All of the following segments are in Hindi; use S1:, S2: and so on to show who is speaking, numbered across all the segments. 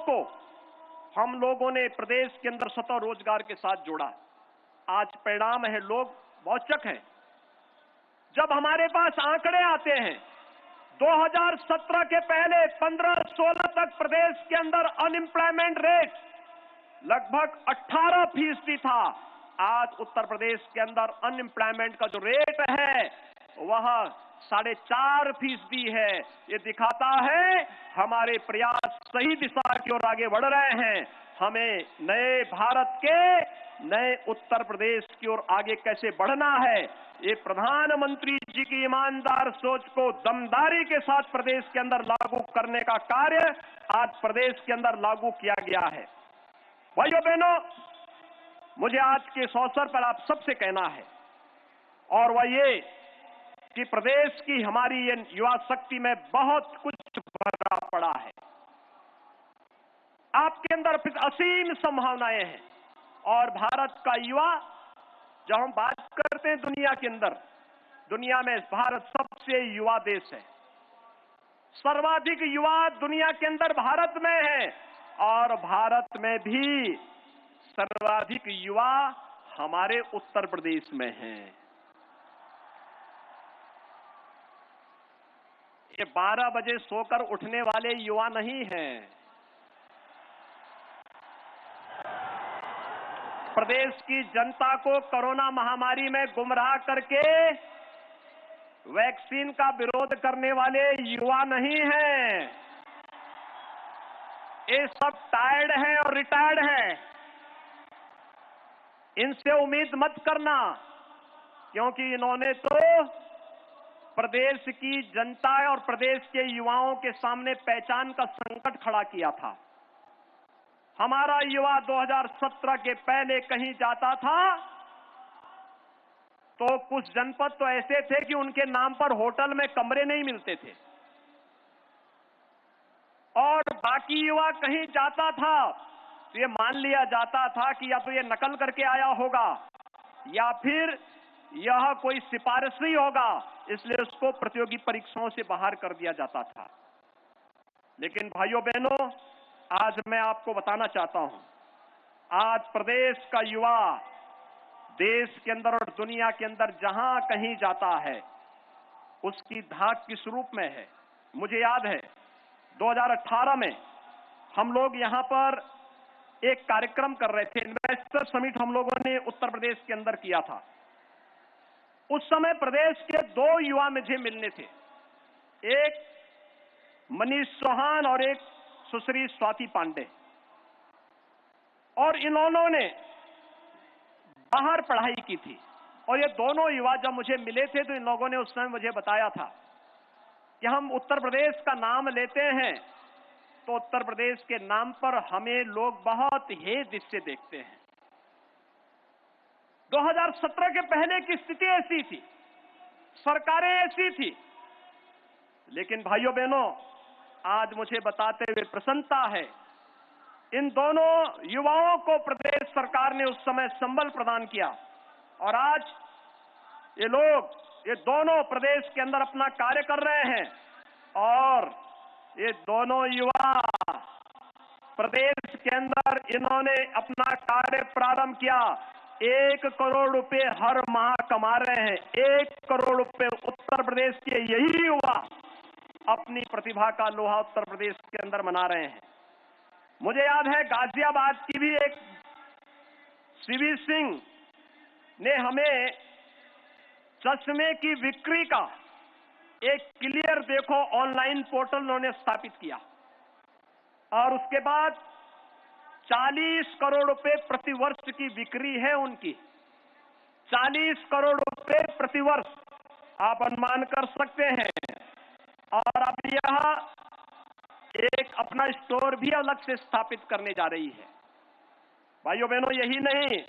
S1: को हम लोगों ने प्रदेश के अंदर स्वतः रोजगार के साथ जोड़ा। आज परिणाम है, लोग औचक हैं। जब हमारे पास आंकड़े आते हैं 2017 के पहले 15-16 तक प्रदेश के अंदर अनएम्प्लॉयमेंट रेट लगभग 18% था। आज उत्तर प्रदेश के अंदर अनएम्प्लॉयमेंट का जो रेट है वह 4.5% है। ये दिखाता है हमारे प्रयास सही दिशा की ओर आगे बढ़ रहे हैं। हमें नए भारत के नए उत्तर प्रदेश की ओर आगे कैसे बढ़ना है, ये प्रधानमंत्री जी की ईमानदार सोच को दमदारी के साथ प्रदेश के अंदर लागू करने का कार्य आज प्रदेश के अंदर लागू किया गया है। भाइयों बहनों, मुझे आज के इस अवसर पर आप सबसे कहना है और वह ये कि प्रदेश की हमारी ये युवा शक्ति में बहुत कुछ भरा पड़ा है। आपके अंदर असीम संभावनाएं हैं और भारत का युवा, जब हम बात करते हैं दुनिया के अंदर, दुनिया में भारत सबसे युवा देश है। सर्वाधिक युवा दुनिया के अंदर भारत में है और भारत में भी सर्वाधिक युवा हमारे उत्तर प्रदेश में हैं। ये 12 बजे सोकर उठने वाले युवा नहीं हैं। प्रदेश की जनता को कोरोना महामारी में गुमराह करके वैक्सीन का विरोध करने वाले युवा नहीं हैं। ये सब टायर्ड हैं और रिटायर्ड हैं। इनसे उम्मीद मत करना, क्योंकि इन्होंने तो प्रदेश की जनता और प्रदेश के युवाओं के सामने पहचान का संकट खड़ा किया था। हमारा युवा 2017 के पहले कहीं जाता था तो कुछ जनपद तो ऐसे थे कि उनके नाम पर होटल में कमरे नहीं मिलते थे और बाकी युवा कहीं जाता था तो ये मान लिया जाता था कि या तो ये नकल करके आया होगा या फिर यह कोई सिफारिशी होगा, इसलिए उसको प्रतियोगी परीक्षाओं से बाहर कर दिया जाता था। लेकिन भाइयों बहनों, आज मैं आपको बताना चाहता हूं, आज प्रदेश का युवा देश के अंदर और दुनिया के अंदर जहां कहीं जाता है उसकी धाक किस रूप में है। मुझे याद है 2018 में हम लोग यहां पर एक कार्यक्रम कर रहे थे, इन्वेस्टर समिट हम लोगों ने उत्तर प्रदेश के अंदर किया था। उस समय प्रदेश के 2 युवा मुझे मिलने थे, एक मनीष चौहान और एक सुश्री स्वाति पांडे। और इन्होंने बाहर पढ़ाई की थी और ये दोनों युवा जब मुझे मिले थे तो इन लोगों ने उस समय मुझे बताया था कि हम उत्तर प्रदेश का नाम लेते हैं तो उत्तर प्रदेश के नाम पर हमें लोग बहुत ही दृष्टि से देखते हैं। 2017 के पहले की स्थिति ऐसी थी, सरकारें ऐसी थी, लेकिन भाइयों बहनों, आज मुझे बताते हुए प्रसन्नता है, इन दोनों युवाओं को प्रदेश सरकार ने उस समय संबल प्रदान किया और आज ये लोग, ये दोनों प्रदेश के अंदर अपना कार्य कर रहे हैं और ये दोनों युवा प्रदेश के अंदर इन्होंने अपना कार्य प्रारंभ किया। 1 करोड़ रुपए हर माह कमा रहे हैं। 1 करोड़ रुपए उत्तर प्रदेश के यही युवा अपनी प्रतिभा का लोहा उत्तर प्रदेश के अंदर मना रहे हैं। मुझे याद है गाजियाबाद की भी एक सीवी सिंह ने हमें चश्मे की बिक्री का एक क्लियर देखो ऑनलाइन पोर्टल उन्होंने स्थापित किया और उसके बाद 40 करोड़ रुपए प्रतिवर्ष की बिक्री है उनकी। 40 करोड़ रुपए प्रतिवर्ष, आप अनुमान कर सकते हैं। और अब यह एक अपना स्टोर भी अलग से स्थापित करने जा रही है। भाइयों बहनों, यही नहीं,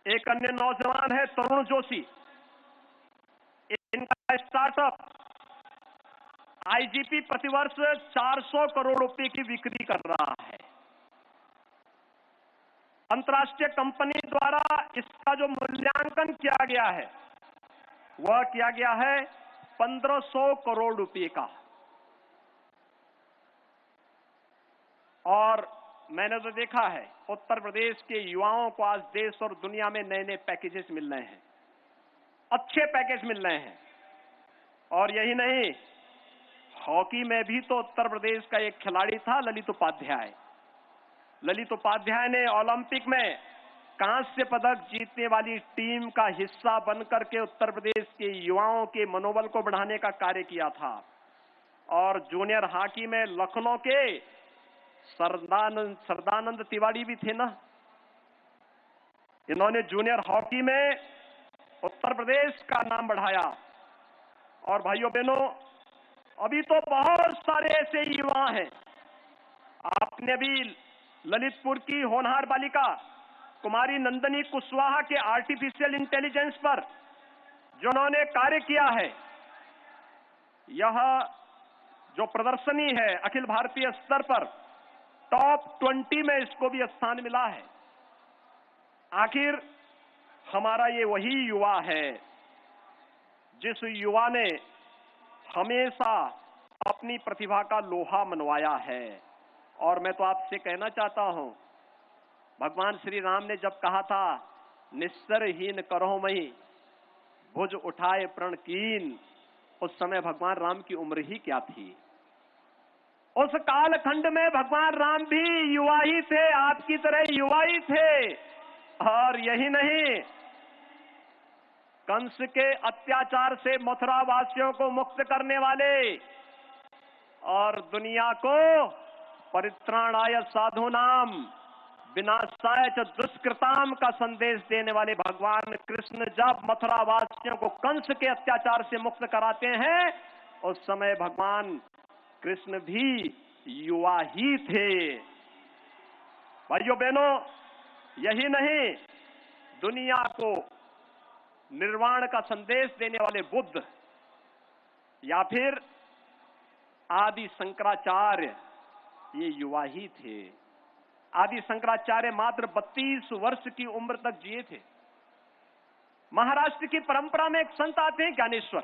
S1: एक अन्य नौजवान है तरुण जोशी, इनका स्टार्टअप आईजीपी प्रतिवर्ष 400 करोड़ रुपए की बिक्री कर रहा है। अंतर्राष्ट्रीय कंपनी द्वारा इसका जो मूल्यांकन किया गया है वह किया गया है 1500 करोड़ रुपए का। और मैंने तो देखा है उत्तर प्रदेश के युवाओं को आज देश और दुनिया में नए नए पैकेजेस मिल रहे हैं, अच्छे पैकेज मिल रहे हैं। और यही नहीं, हॉकी में भी तो उत्तर प्रदेश का एक खिलाड़ी था ललित उपाध्याय। ललित उपाध्याय ने ओलंपिक में कांस्य पदक जीतने वाली टीम का हिस्सा बनकर के उत्तर प्रदेश के युवाओं के मनोबल को बढ़ाने का कार्य किया था। और जूनियर हॉकी में लखनऊ के सरदानंद तिवारी भी थे ना, इन्होंने जूनियर हॉकी में उत्तर प्रदेश का नाम बढ़ाया। और भाइयों बहनों, अभी तो बहुत सारे ऐसे युवा हैं। आपने भी ललितपुर की होनहार बालिका कुमारी नंदनी कुशवाहा के आर्टिफिशियल इंटेलिजेंस पर जिन्होंने कार्य किया है, यह जो प्रदर्शनी है अखिल भारतीय स्तर पर टॉप 20 में इसको भी स्थान मिला है। आखिर हमारा ये वही युवा है जिस युवा ने हमेशा अपनी प्रतिभा का लोहा मनवाया है। और मैं तो आपसे कहना चाहता हूं, भगवान श्री राम ने जब कहा था निस्सरहीन करो मई भुज उठाए प्रण कीन, उस समय भगवान राम की उम्र ही क्या थी। उस कालखंड में भगवान राम भी युवा ही थे, आपकी तरह युवा ही थे। और यही नहीं, कंस के अत्याचार से मथुरा वासियों को मुक्त करने वाले और दुनिया को परित्राणाय साधूनाम विनाशाय च दुष्कृताम का संदेश देने वाले भगवान कृष्ण जब मथुरा वासियों को कंस के अत्याचार से मुक्त कराते हैं, उस समय भगवान कृष्ण भी युवा ही थे। भाइयों बहनों, यही नहीं, दुनिया को निर्वाण का संदेश देने वाले बुद्ध या फिर आदि शंकराचार्य ये युवा ही थे। आदि शंकराचार्य मात्र 32 वर्ष की उम्र तक जिए थे। महाराष्ट्र की परंपरा में एक संत आते हैं ज्ञानेश्वर,